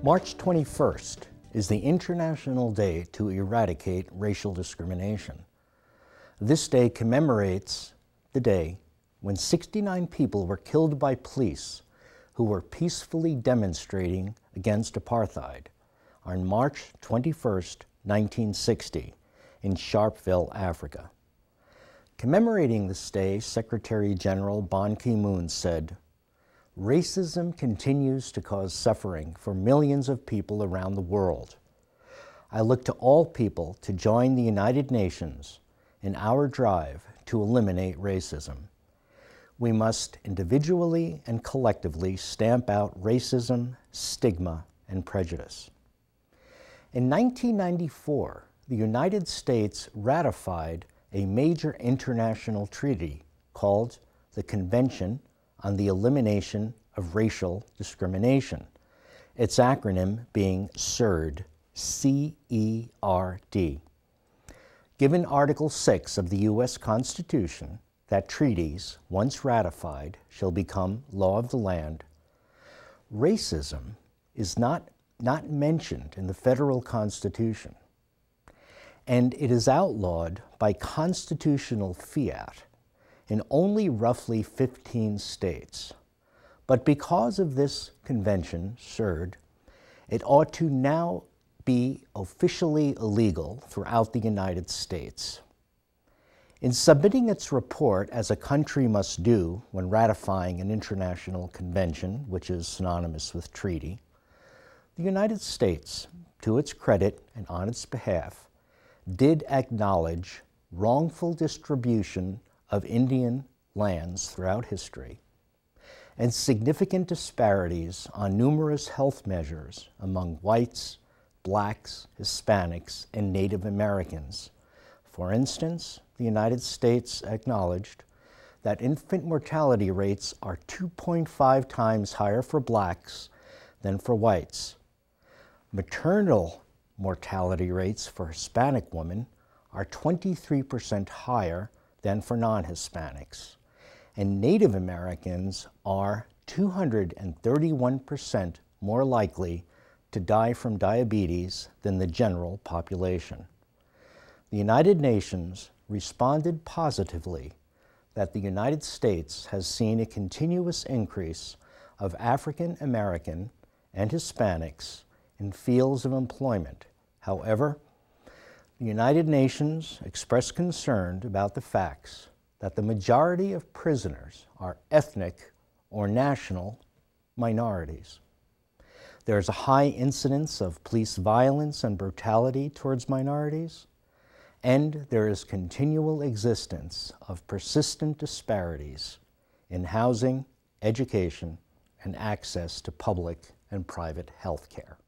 March 21st is the International Day to Eradicate Racial Discrimination. This day commemorates the day when 69 people were killed by police who were peacefully demonstrating against apartheid on March 21st, 1960, in Sharpeville, Africa. Commemorating this day, Secretary General Ban Ki-moon said, "Racism continues to cause suffering for millions of people around the world. I look to all people to join the United Nations in our drive to eliminate racism. We must individually and collectively stamp out racism, stigma, and prejudice." In 1994, the United States ratified a major international treaty called the Convention on the Elimination of Racial Discrimination, its acronym being CERD, C-E-R-D. Given Article 6 of the U.S. Constitution, that treaties, once ratified, shall become law of the land, racism is not mentioned in the federal Constitution, and it is outlawed by constitutional fiat in only roughly 15 states. But because of this convention, CERD, it ought to now be officially illegal throughout the United States. In submitting its report, as a country must do when ratifying an international convention, which is synonymous with treaty, the United States, to its credit and on its behalf, did acknowledge wrongful distribution of Indian lands throughout history and significant disparities on numerous health measures among whites, blacks, Hispanics, and Native Americans. For instance, the United States acknowledged that infant mortality rates are 2.5 times higher for blacks than for whites. Maternal mortality rates for Hispanic women are 23% higher than for non-Hispanics, and Native Americans are 231% more likely to die from diabetes than the general population. The United Nations responded positively that the United States has seen a continuous increase of African American and Hispanics in fields of employment. However, the United Nations expressed concern about the facts that the majority of prisoners are ethnic or national minorities. There is a high incidence of police violence and brutality towards minorities, and there is continual existence of persistent disparities in housing, education, and access to public and private health care.